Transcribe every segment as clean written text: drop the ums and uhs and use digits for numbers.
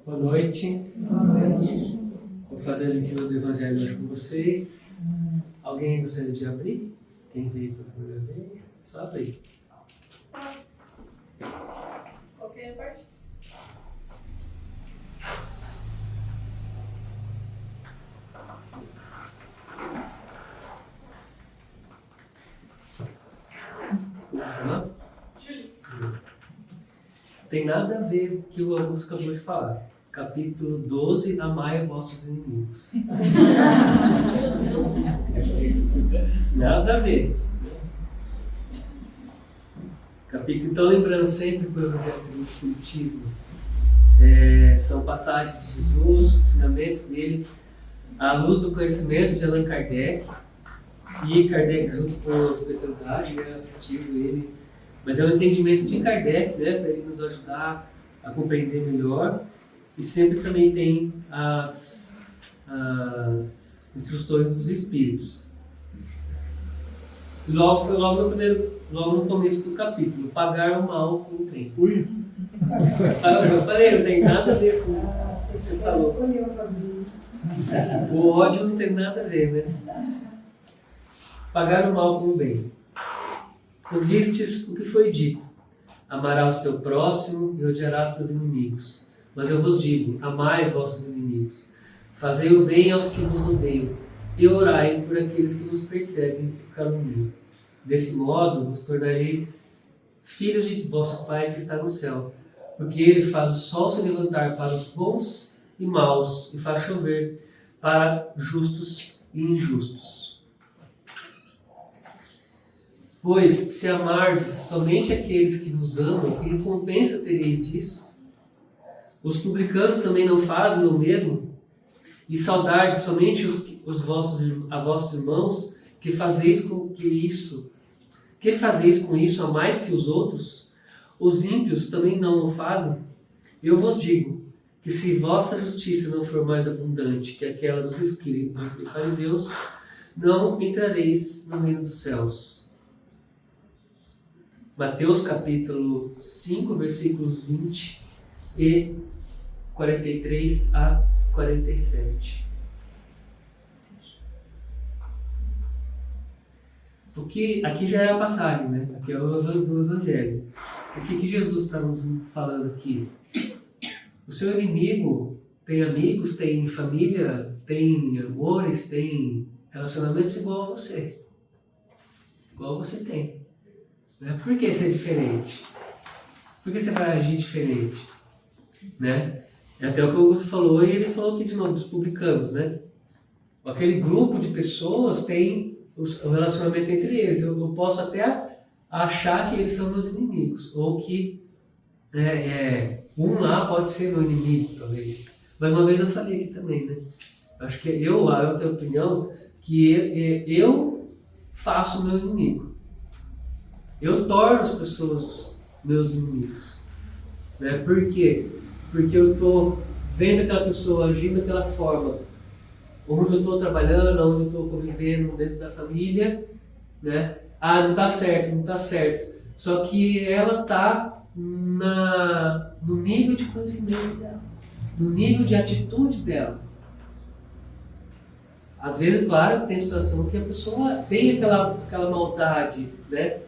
Boa noite. Boa noite. Vou fazer a leitura do Evangelho hoje com vocês. Alguém gostaria de abrir? Quem veio pela primeira vez? Só abrir. Qualquer parte? Começa não? Tem nada a ver com o que o Augusto acabou de falar. Capítulo 12, amai vossos inimigos. Meu Deus. Nada a ver. Capítulo, então, lembrando sempre que o Evangelho segundo o Espiritismo são passagens de Jesus, ensinamentos dele, à luz do conhecimento de Allan Kardec, e Kardec, junto com a espiritualidade, assistindo ele. Mas é um entendimento de Kardec, para ele nos ajudar a compreender melhor. E sempre também tem as instruções dos Espíritos. Logo no começo do capítulo, pagar o mal com o bem. Ui! Eu falei, não tem nada a ver com o que você falou. O ódio não tem nada a ver, né? Pagar o mal com o bem. Ouvistes o que foi dito: amarás o teu próximo e odiarás teus inimigos. Mas eu vos digo, amai vossos inimigos, fazei o bem aos que vos odeiam, e orai por aqueles que vos perseguem e caluniam. Desse modo vos tornareis filhos de vosso Pai que está no céu, porque Ele faz o sol se levantar para os bons e maus, e faz chover para justos e injustos. Pois, se amardes somente aqueles que vos amam, que recompensa tereis disso? Os publicanos também não fazem o mesmo? E saudardes somente os vossos irmãos, que fazeis com isso a mais que os outros? Os ímpios também não o fazem? Eu vos digo que se vossa justiça não for mais abundante que aquela dos escribas e fariseus, não entrareis no reino dos céus. Mateus capítulo 5, versículos 20 e 43 a 47. Porque aqui já é a passagem, né? Aqui é o Evangelho. O que Jesus está nos falando aqui? O seu inimigo tem amigos, tem família, tem amores, tem relacionamentos igual a você. Igual você tem. Né? Por que ser diferente? Por que você vai agir diferente? Né? É até o que o Augusto falou, e ele falou aqui de novo, dos publicanos, né? Aquele grupo de pessoas tem o relacionamento entre eles. Eu posso até achar que eles são meus inimigos, ou que um lá pode ser meu inimigo, talvez. Mas uma vez eu falei aqui também, né? Acho que eu tenho a opinião que eu faço o meu inimigo. Eu torno as pessoas meus inimigos. Né? Por quê? Porque eu estou vendo aquela pessoa agindo daquela forma, onde eu estou trabalhando, onde eu estou convivendo dentro da família, né? Ah, não está certo, não está certo. Só que ela está no nível de conhecimento dela, no nível de atitude dela. Às vezes, claro, tem situação que a pessoa tem aquela maldade, né?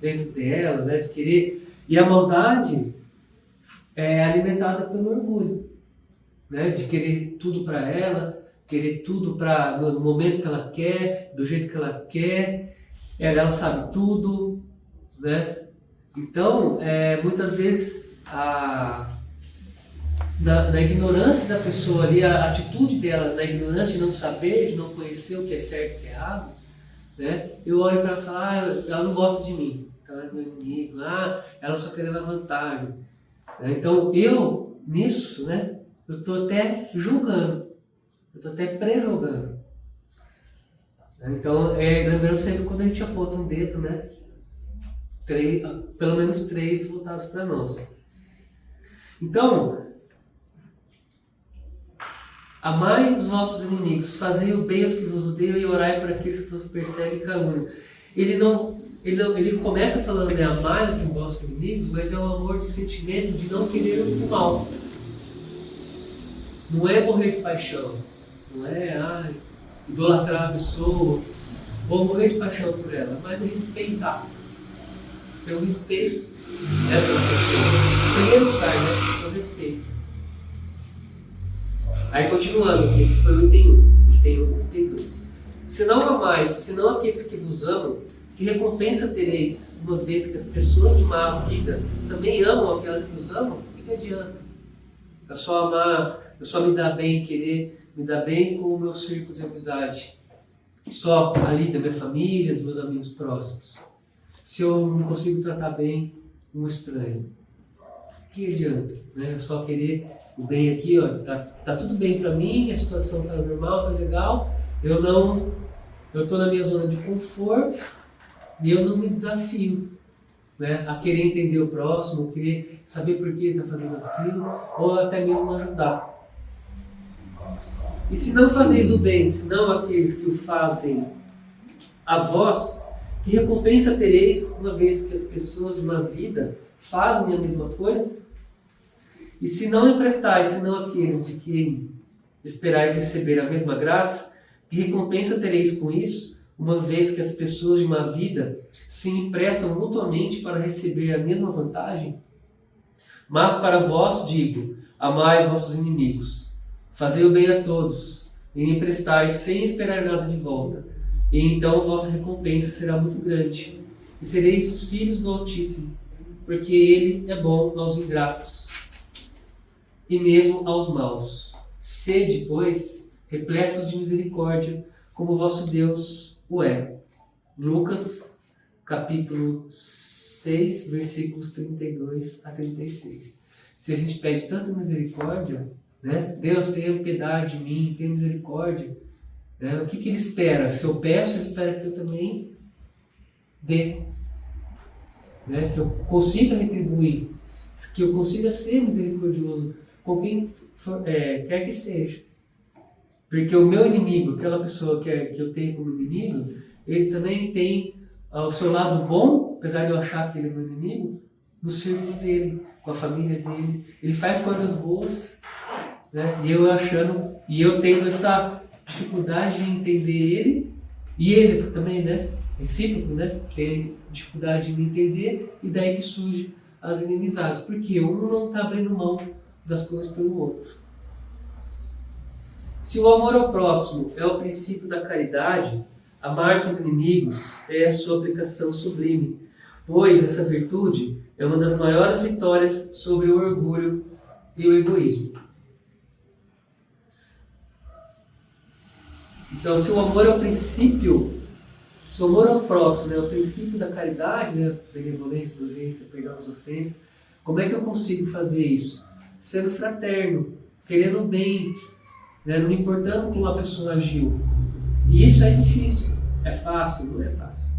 Dentro dela, né? De querer. E a maldade é alimentada pelo orgulho, né? De querer tudo para ela, querer tudo no momento que ela quer, do jeito que ela quer, ela sabe tudo, né? Então, muitas vezes, na ignorância da pessoa ali, a atitude dela, na ignorância de não saber, de não conhecer o que é certo e o que é errado, né? Eu olho para ela e falo, ela não gosta de mim, ela é meu inimigo, ela só quer levar vantagem. Então, nisso, né, eu estou até julgando, eu estou até pré-julgando. Então, lembrando sempre quando a gente aponta um dedo, né, pelo menos 3 voltados para nós. Então, amai os vossos inimigos, fazei o bem aos que vos odeiam e orai por aqueles que vos perseguem e caluniam. Ele começa falando de amar os vossos inimigos, mas é um amor de sentimento de não querer o mal. Não é morrer de paixão, não é idolatrar a pessoa, ou morrer de paixão por ela, mas é respeitar. Ter um respeito, né, pela pessoa. Em primeiro lugar, né, é o respeito. Aí continuando, esse foi o item 1, item 1 e item 2. Se não amais, senão aqueles que vos amam, que recompensa tereis, uma vez que as pessoas de má vida também amam aquelas que os amam? O que adianta? Eu só amar, eu só me dar bem, querer me dar bem com o meu círculo de amizade. Só ali da minha família, dos meus amigos próximos. Se eu não consigo tratar bem um estranho, o que adianta? Né? Eu só querer o bem aqui, ó, tá tudo bem para mim, a situação tá normal, tá legal, eu tô na minha zona de conforto e eu não me desafio, né, a querer entender o próximo, querer saber por que ele está fazendo aquilo, ou até mesmo ajudar. E se não fazeis o bem, senão aqueles que o fazem a vós, que recompensa tereis, uma vez que as pessoas de uma vida fazem a mesma coisa? E se não emprestais, senão aqueles de quem esperais receber a mesma graça, que recompensa tereis com isso, uma vez que as pessoas de uma vida se emprestam mutuamente para receber a mesma vantagem? Mas para vós digo, amai vossos inimigos, fazei o bem a todos, e emprestais sem esperar nada de volta, e então vossa recompensa será muito grande, e sereis os filhos do Altíssimo, porque Ele é bom aos ingratos, e mesmo aos maus. Sede, pois, repletos de misericórdia, como vosso Deus o é. Lucas, capítulo 6, versículos 32 a 36. Se a gente pede tanta misericórdia, né? Deus, tenha piedade de mim, tenha misericórdia. Né? O que Ele espera? Se eu peço, Ele espera que eu também dê. Né? Que eu consiga retribuir. Que eu consiga ser misericordioso com quem quer que seja. Porque o meu inimigo, aquela pessoa que eu tenho como inimigo, ele também tem o seu lado bom, apesar de eu achar que ele é meu inimigo, no círculo dele, com a família dele. Ele faz coisas boas, né? E eu tendo essa dificuldade de entender ele, e ele também, né? Recíproco, né? Tem dificuldade de me entender, e daí que surge as inimizades. Porque um não está abrindo mão das coisas pelo outro. Se o amor ao próximo é o princípio da caridade, amar seus inimigos é a sua aplicação sublime, pois essa virtude é uma das maiores vitórias sobre o orgulho e o egoísmo. Então, se o amor é o princípio, se o amor ao próximo é o princípio da caridade, né, benevolência, indulgência, perdão das ofensas, como é que eu consigo fazer isso? Sendo fraterno, querendo o bem, né, não me importando como a pessoa agiu. E isso é difícil. É fácil? Não é fácil.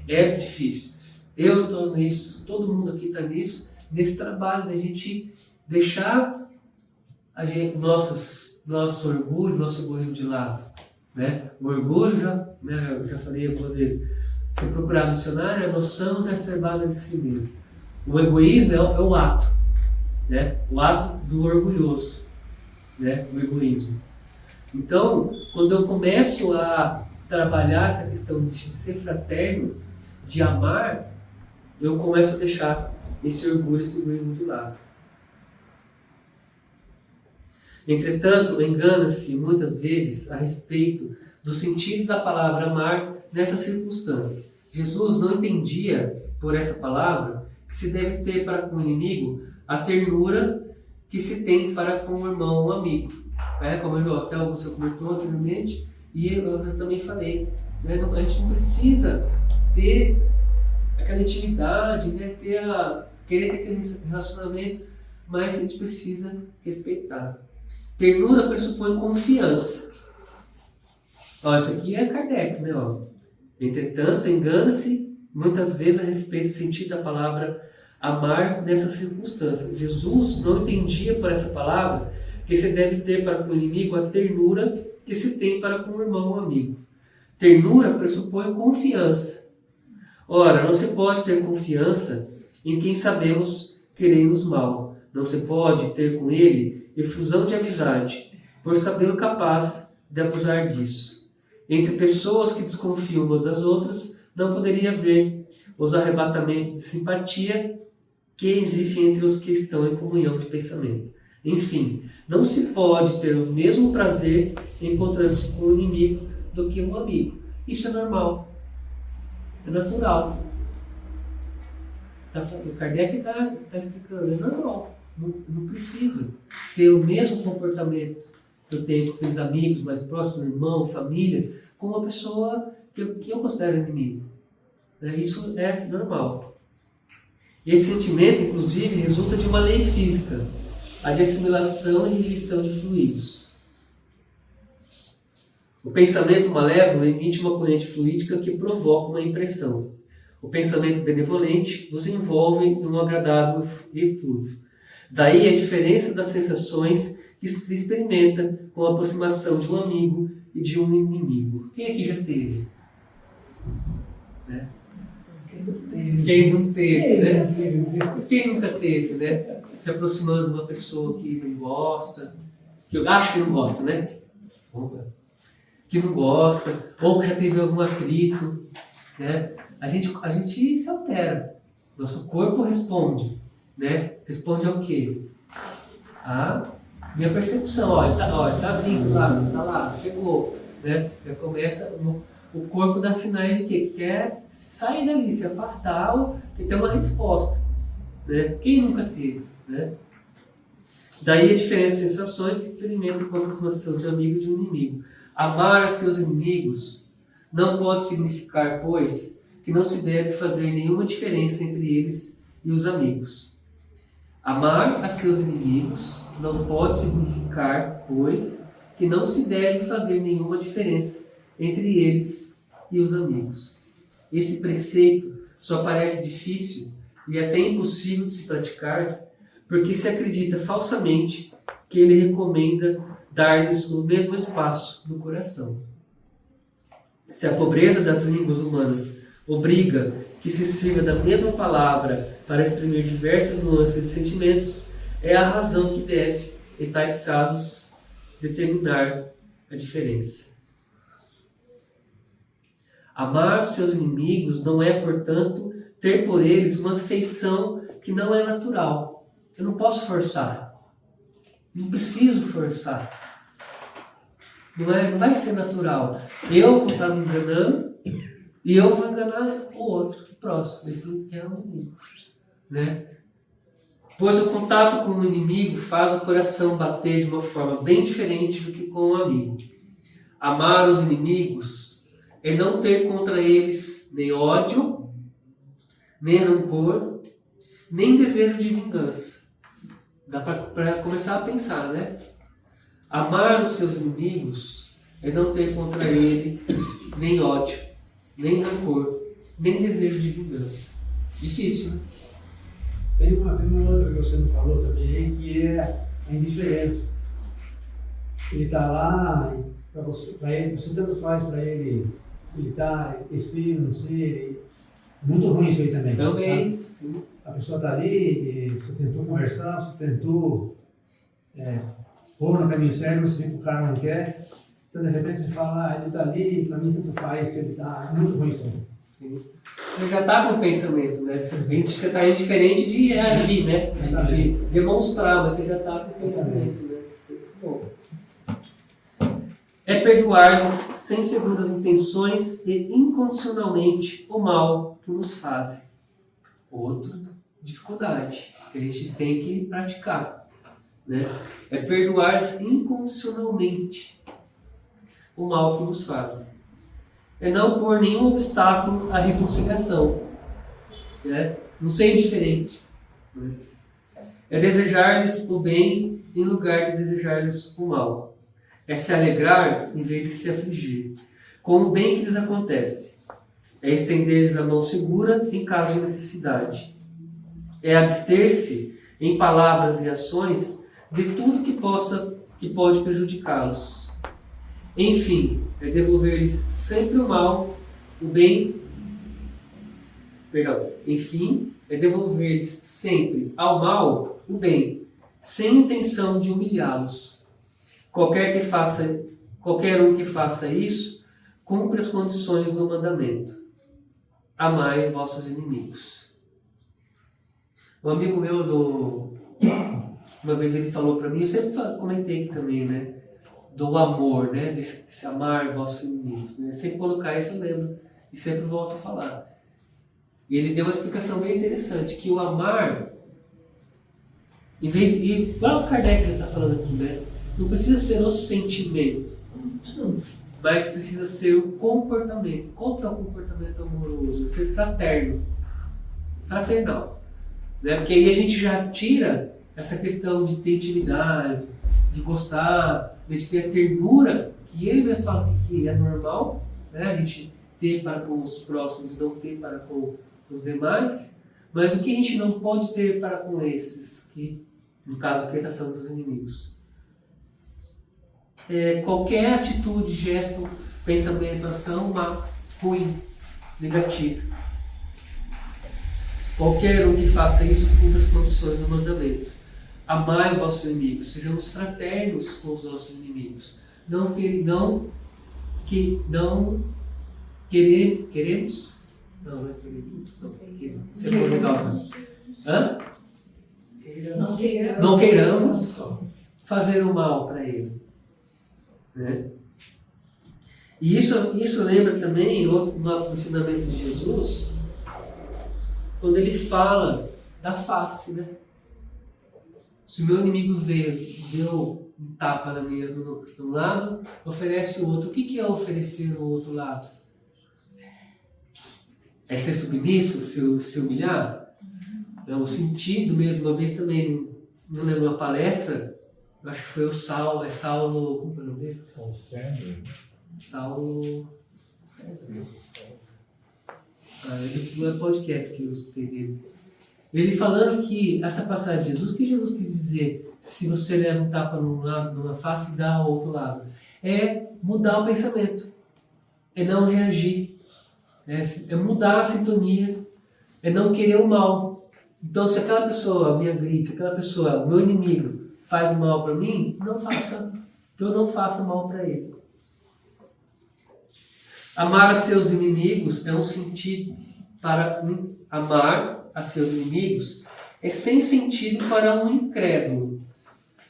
É difícil. Eu estou nisso, todo mundo aqui está nisso, nesse trabalho da gente deixar nosso orgulho, nosso egoísmo de lado. Né? O orgulho, eu já falei algumas vezes, se procurar no dicionário, é a noção exacerbada de si mesmo. O egoísmo é o ato, né? O ato do orgulhoso, né? O egoísmo. Então, quando eu começo a trabalhar essa questão de ser fraterno, de amar, eu começo a deixar esse orgulho, esse egoísmo de lado. Entretanto, engana-se muitas vezes a respeito do sentido da palavra amar nessa circunstância. Jesus não entendia, por essa palavra, que se deve ter para com o inimigo a ternura que se tem para com o irmão ou amigo. Como até o Augusto comentou anteriormente, e eu também falei, né? A gente não precisa ter aquela intimidade, né? Querer ter aquele relacionamento, mas a gente precisa respeitar. Ternura pressupõe confiança. Isso aqui é Kardec, né? Entretanto, engana-se muitas vezes a respeito do sentido da palavra amar nessa circunstância. Jesus não entendia por essa palavra que se deve ter para com o inimigo a ternura que se tem para com o irmão ou amigo. Ternura pressupõe confiança. Ora, não se pode ter confiança em quem sabemos querer-nos mal, Não se pode ter com ele efusão de amizade, por sabê-lo capaz de abusar disso. Entre pessoas que desconfiam uma das outras, não poderia haver os arrebatamentos de simpatia que existem entre os que estão em comunhão de pensamento. Enfim, não se pode ter o mesmo prazer encontrando-se com o inimigo do que um amigo. Isso é normal, é natural. O Kardec está explicando, é normal. Não preciso ter o mesmo comportamento que eu tenho com aqueles amigos mais próximos, irmão, família, com uma pessoa que eu considero inimigo. Isso é normal. Esse sentimento, inclusive, resulta de uma lei física, a de assimilação e rejeição de fluidos. O pensamento malévolo emite uma corrente fluídica que provoca uma impressão. O pensamento benevolente nos envolve em um agradável eflúvio. Daí a diferença das sensações que se experimenta com a aproximação de um amigo e de um inimigo. Quem aqui já teve? Né? Quem não teve, né? Quem nunca teve, né? Se aproximando de uma pessoa que não gosta, que eu acho que não gosta, né? Que não gosta, ou que já teve algum atrito, né? A gente se altera. Nosso corpo responde, né? Responde ao quê? A minha percepção. Ó, ele tá vindo lá, tá lá, chegou, né? Já começa, o corpo dá sinais de quê? Que quer sair dali, se afastar, ou que tem uma resposta, né? Quem nunca teve, né? Daí a diferença de sensações que experimentam com a aproximação de um amigo e de um inimigo. Amar a seus inimigos não pode significar, pois, que não se deve fazer nenhuma diferença entre eles e os amigos. Amar a seus inimigos não pode significar, pois, que não se deve fazer nenhuma diferença entre eles e os amigos. Esse preceito só parece difícil e até impossível de se praticar, porque se acredita falsamente que ele recomenda dar-lhes o mesmo espaço no coração. Se a pobreza das línguas humanas obriga que se sirva da mesma palavra para exprimir diversas nuances de sentimentos, é a razão que deve, em tais casos, determinar a diferença. Amar os seus inimigos não é, portanto, ter por eles uma afeição que não é natural. Eu não posso forçar. Não preciso forçar. Não vai ser natural. Eu vou estar me enganando e eu vou enganar o outro, o próximo, esse que é o inimigo. Né? Pois o contato com o inimigo faz o coração bater de uma forma bem diferente do que com o amigo. Amar os inimigos é não ter contra eles nem ódio, nem rancor, nem desejo de vingança. Dá para começar a pensar, né? Amar os seus inimigos é não ter contra ele nem ódio, nem rancor, nem desejo de vingança. Difícil, né? Tem uma outra que você não falou também, que é a indiferença. Ele está lá, você tanto faz para ele está ser, não ser. Muito ruim isso aí também. Também. Tá? A pessoa está ali, você tentou conversar, você tentou pôr no caminho certo, mas você vê que o cara não quer. Então, de repente, você fala, ele está ali, para mim tanto faz, se ele está. É muito ruim isso aí. Sim. Você já está com o pensamento, né? Você está indiferente de agir, né? De demonstrar, mas você já está com o pensamento, né? Bom. É perdoar-lhes sem segundas intenções e incondicionalmente o mal que nos fazem. Outra dificuldade que a gente tem que praticar, né? É perdoar-lhes incondicionalmente o mal que nos fazem. É não pôr nenhum obstáculo à reconciliação, né? Não ser indiferente, né? É desejar-lhes o bem em lugar de desejar-lhes o mal. É se alegrar em vez de se afligir com o bem que lhes acontece. É estender-lhes a mão segura em caso de necessidade. É abster-se em palavras e ações de tudo que pode prejudicá-los. Enfim, é devolver-lhes sempre o mal, o bem. Enfim, é devolver-lhes sempre ao mal o bem sem intenção de humilhá-los. Qualquer um que faça isso, cumpre as condições do mandamento. Amai vossos inimigos. Um amigo meu, uma vez ele falou para mim, eu sempre comentei aqui também, né? Do amor, né? De se amar vossos inimigos. Né? Sempre colocar isso eu lembro e sempre volto a falar. E ele deu uma explicação bem interessante, que o amar, em vez de... Igual o Kardec está falando aqui, né? Não precisa ser o sentimento, mas precisa ser o comportamento. Qual que é o comportamento amoroso? Ser fraterno. Fraternal. Né? Porque aí a gente já tira essa questão de ter intimidade, de gostar, de ter a ternura, que ele mesmo fala que é normal, né? A gente ter para com os próximos e não ter para com os demais. Mas o que a gente não pode ter para com esses, que no caso aqui ele está falando dos inimigos? Qualquer atitude, gesto, pensamento, ação ruim, negativa. Qualquer um que faça isso cumpre as condições do mandamento. Amai os vossos inimigos, sejamos fraternos com os nossos inimigos. Queremos? Não é queremos. Você for legal. Hã? Não queiramos fazer o mal para ele. Né? E isso lembra também um ensinamento de Jesus, quando ele fala da face, né? Se o meu inimigo deu um tapa no lado, oferece o outro. O que é oferecer no outro lado? É ser submisso, se humilhar? É o sentido mesmo. Uma vez também, não lembro, uma palestra, acho que foi o Saulo, como é o nome dele? Saulo Sandler. Saulo... não é podcast que eu escutei dele. Ele falando que essa passagem de Jesus, o que Jesus quis dizer? Se você leva um tapa numa face, dá ao outro lado. É mudar o pensamento. É não reagir. É mudar a sintonia. É não querer o mal. Então, se aquela pessoa me agride, se aquela pessoa, meu inimigo, faz o mal para mim, não faça. Que eu não faça mal para ele. Amar a seus inimigos é um sentido para amar a seus inimigos é sem sentido para um incrédulo.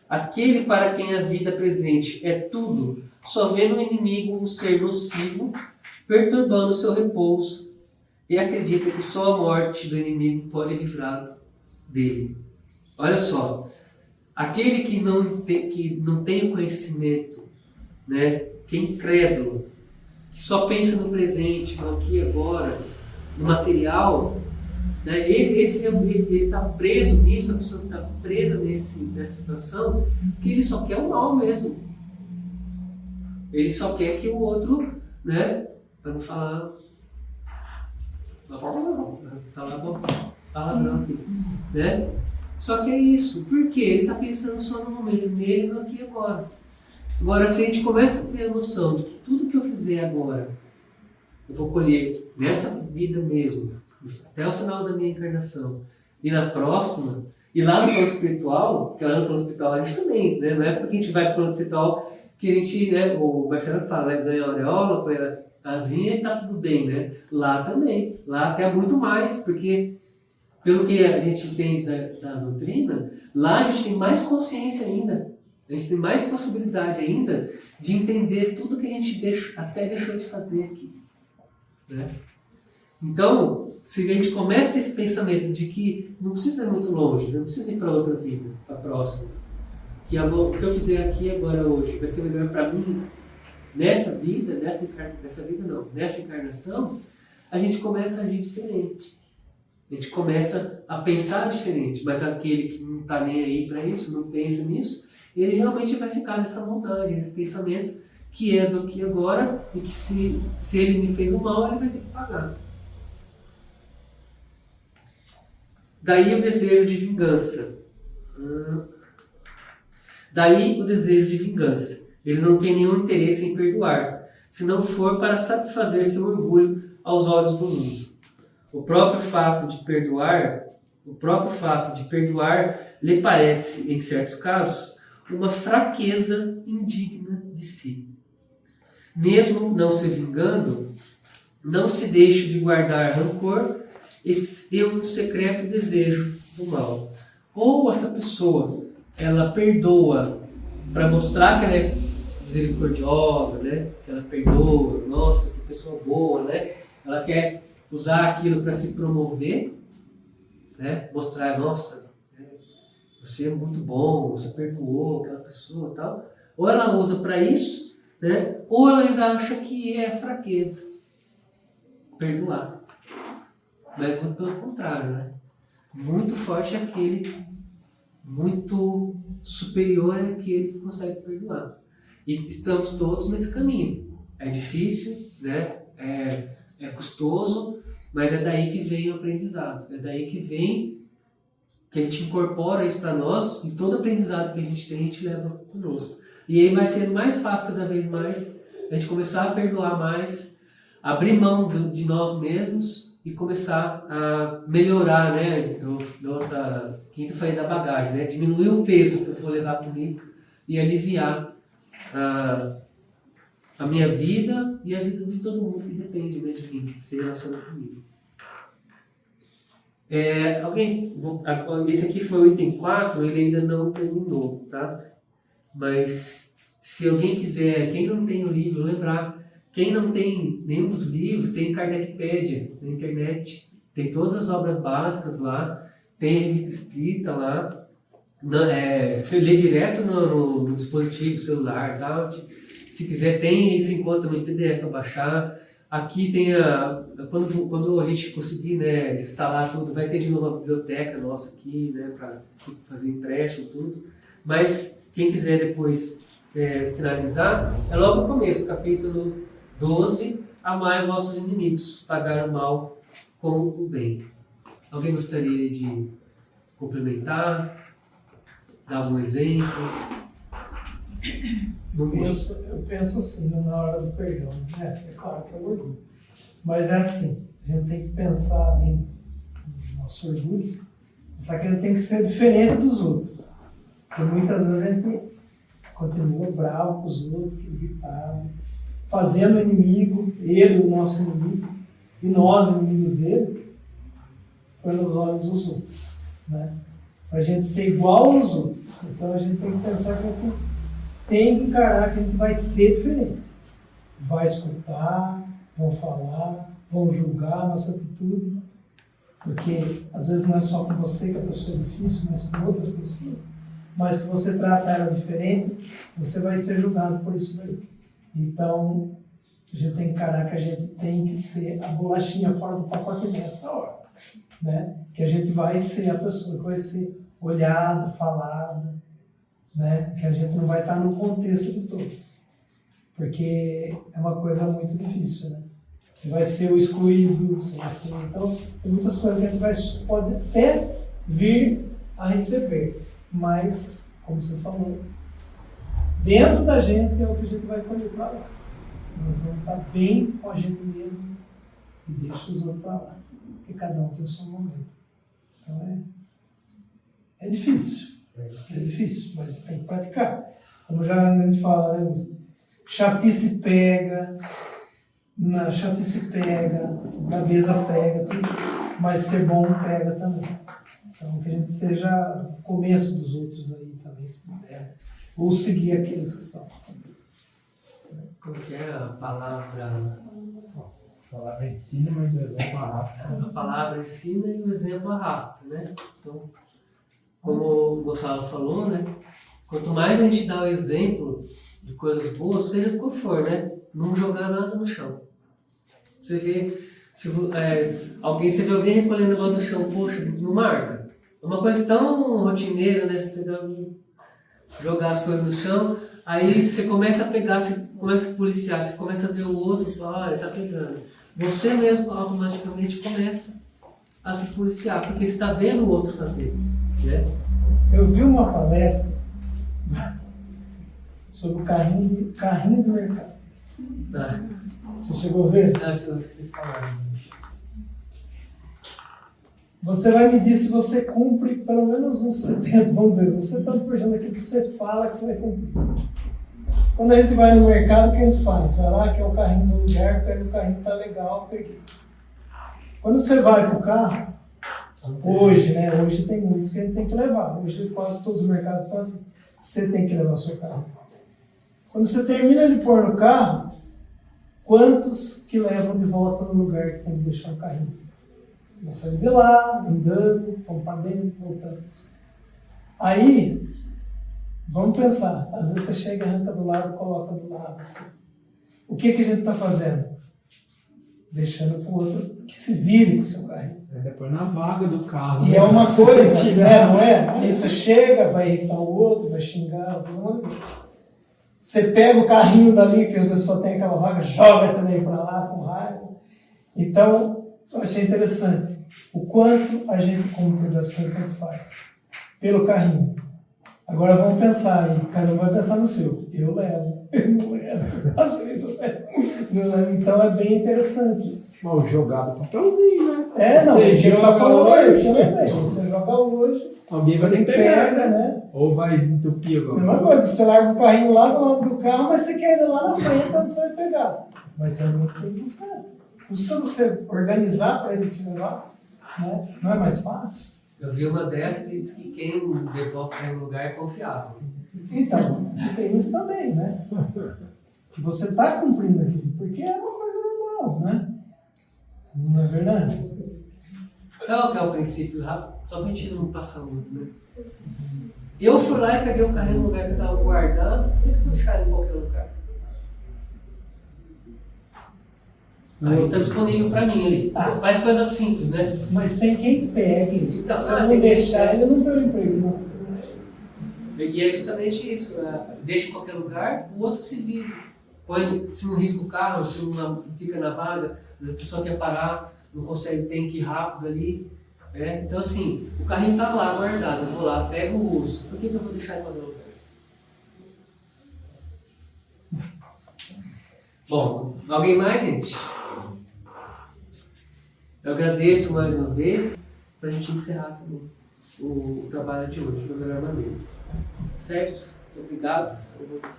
Aquele para quem a vida presente é tudo, só vê no inimigo um ser nocivo, perturbando seu repouso, e acredita que só a morte do inimigo pode livrá-lo dele. Olha só, aquele que não tem o conhecimento, né, que é incrédulo, que só pensa no presente, no aqui e agora, no material, né, ele está preso nisso, a pessoa está presa nessa situação, que ele só quer o mal mesmo. Ele só quer que o outro, né, para não falar palavrão aqui, né? Só que é isso, porque ele está pensando só no momento, nele, no aqui e agora. Agora, se a gente começa a ter a noção de que tudo que eu fizer agora, eu vou colher nessa vida mesmo, até o final da minha encarnação, e na próxima, e lá no plano espiritual, porque lá no plano espiritual a gente também, né? Não é porque a gente vai para o plano espiritual que a gente, né, o Marcelo fala, né, ganha a aureola, põe a asinha e tá tudo bem, né? Lá também, lá até muito mais, porque pelo que a gente entende da doutrina, lá a gente tem mais consciência ainda, a gente tem mais possibilidade ainda de entender tudo que a gente até deixou de fazer aqui, né? Então, se a gente começa a ter esse pensamento de que não precisa ir muito longe, não precisa ir para outra vida, para a próxima, que o que eu fizer aqui agora hoje vai ser melhor para mim nessa vida, nessa encarnação, a gente começa a agir diferente. A gente começa a pensar diferente, mas aquele que não está nem aí para isso, não pensa nisso, ele realmente vai ficar nessa montagem, nesse pensamento que é do aqui agora e que se ele me fez o mal, ele vai ter que pagar. Daí o desejo de vingança. Daí o desejo de vingança. Ele não tem nenhum interesse em perdoar, se não for para satisfazer seu orgulho aos olhos do mundo. O próprio fato de perdoar lhe parece, em certos casos, uma fraqueza indigna de si. Mesmo não se vingando, não se deixe de guardar rancor e um secreto desejo do mal. Ou essa pessoa, ela perdoa para mostrar que ela é misericordiosa, né? Que ela perdoa, nossa, que pessoa boa, né? Ela quer usar aquilo para se promover, né? Mostrar, nossa, né? Você é muito bom, você perdoou aquela pessoa e tal. Ou ela usa para isso, né? Ou ela ainda acha que é fraqueza perdoar. Mas muito pelo contrário, né? Muito forte é aquele, muito superior é aquele que consegue perdoar. E estamos todos nesse caminho. É difícil, né? É custoso, mas é daí que vem o aprendizado. É daí que vem que a gente incorpora isso para nós e todo aprendizado que a gente leva conosco. E aí vai sendo mais fácil cada vez mais a gente começar a perdoar mais, abrir mão de nós mesmos e começar a melhorar, né? Na outra quinta eu falei da bagagem, né? Diminuir o peso que eu vou levar comigo e aliviar a minha vida e a vida de todo mundo que depende mesmo de mim, que se relaciona comigo. Esse aqui foi o item 4, ele ainda não terminou, tá? Mas se alguém quiser, quem não tem o livro, lembrar, quem não tem nenhum dos livros, tem Kardecpédia na internet, tem todas as obras básicas lá, tem a revista escrita lá, você lê direto no dispositivo celular, tá? Se quiser, se encontra no PDF para baixar. Aqui tem quando a gente conseguir, né, instalar tudo, vai ter de novo a biblioteca nossa aqui, né, para fazer empréstimo, tudo. Mas quem quiser depois finalizar, é logo no começo, capítulo 12, amai vossos inimigos, pagar o mal com o bem. Alguém gostaria de complementar? Dar algum exemplo? Eu penso assim, na hora do perdão, né? É claro que é o orgulho. Mas é assim, a gente tem que pensar ali no nosso orgulho, só que ele tem que ser diferente dos outros. Porque muitas vezes a gente continua bravo com os outros, irritado, fazendo inimigo, ele o nosso inimigo, e nós inimigos dele, pelos olhos dos outros, né? Para a gente ser igual aos outros. Então a gente tem que pensar que a gente tem que encarar que a gente vai ser diferente. Vai escutar, vão falar, vão julgar a nossa atitude, porque às vezes não é só com você que a pessoa é difícil, mas com outras pessoas. Mas que você trata ela diferente, você vai ser julgado por isso daí. Então, a gente tem que encarar que a gente tem que ser a bolachinha fora do pacote nessa hora, né? Que a gente vai ser a pessoa que vai ser olhada, falada, né? Que a gente não vai estar no contexto de todos. Porque é uma coisa muito difícil, né? Você vai ser o excluído, você vai ser... Então, tem muitas coisas que a gente pode até vir a receber, mas, como você falou, dentro da gente é o que a gente vai colher para lá. Nós vamos estar bem com a gente mesmo e deixa os outros para lá, porque cada um tem o seu momento. Então é difícil, mas tem que praticar. Como já a gente fala, né? Chatice pega, braveza pega, tudo, mas ser bom pega também. Então que a gente seja o começo dos outros aí também, se puder. Ou seguir aqueles que são. Como que é a palavra? A palavra ensina, mas o exemplo arrasta. A palavra ensina e o exemplo arrasta, né? Então, como o Gonçalo falou, né? Quanto mais a gente dá o exemplo de coisas boas, seja qual for, né? Não jogar nada no chão. Você vê, você vê alguém recolhendo negócio do chão, poxa, não marca. É uma coisa tão rotineira, né? Você pegar, jogar as coisas no chão, aí você começa a pegar, você começa a policiar, você começa a ver o outro e fala, olha, tá pegando. Você mesmo automaticamente começa a se policiar, porque você está vendo o outro fazer, né? Eu vi uma palestra sobre o carrinho do mercado. Ah. Você chegou a ver? Vocês falaram. Você vai medir se você cumpre pelo menos uns 70, vamos dizer, você está puxando aquilo que você fala que você vai cumprir. Quando a gente vai no mercado, o que a gente faz? Vai lá, quer o carrinho no lugar, pega o carrinho, tá legal, peguei. Quando você vai pro carro, hoje, né? Hoje tem muitos que a gente tem que levar. Hoje quase todos os mercados estão assim. Você tem que levar o seu carro. Quando você termina de pôr no carro, quantos que levam de volta no lugar que tem que deixar o carrinho? Nós saímos de lá, andando, vamos para dentro, voltando. Aí, vamos pensar. Às vezes você chega, arranca do lado, coloca do lado. Assim. O que a gente está fazendo? Deixando para o outro que se vire com o seu carrinho. Depois na vaga do carro. E é uma coisa, né, não é? Aí você chega, vai irritar o outro, vai xingar, vai fazer uma coisa. Você pega o carrinho dali, que às vezes só tem aquela vaga, joga também para lá com raiva. Então, eu achei interessante o quanto a gente cumpre das coisas que a gente faz pelo carrinho. Agora vamos pensar aí, cada um vai pensar no seu. Eu levo, eu não levo, às vezes eu levo. Então é bem interessante isso. Mal jogado papelzinho, né? Não, você joga joga hoje hoje, também. Você joga hoje, alguém vai ter que pega, pegar, né? Ou vai entupir agora. Mesma coisa, você larga o carrinho lá do lado do carro, mas você quer ir lá na frente, onde você vai pegar. Vai ter alguém que tem que buscar. Custa você organizar para ele te levar, né? Não é mais fácil? Eu vi uma dessa que diz que quem devolve para um lugar é confiável. Então, tem isso também, né? Que você está cumprindo aquilo, porque é uma coisa normal, né? Não é verdade? Sabe o que é o princípio rápido? Só para a gente não passar muito, né? Eu fui lá e peguei o carrinho no lugar que eu estava guardando, por que eu vou deixar ele em qualquer lugar? Aí está disponível para mim ali. Faz coisas simples, né? Mas tem quem pegue. Então, Se eu não tem que deixar, ele não tem um emprego. Não. E é justamente isso. Deixa em qualquer lugar, o outro se vira. Põe, se não risca o carro, se não fica na vaga, às vezes a pessoa quer parar, não consegue, tem que ir rápido ali. Né? Então, assim, o carrinho está lá guardado, eu vou lá, pego o uso. Por que eu vou deixar em qualquer lugar? Bom, alguém mais, gente? Eu agradeço mais uma vez para a gente encerrar também o trabalho de hoje da melhor maneira. Certo? Muito obrigado.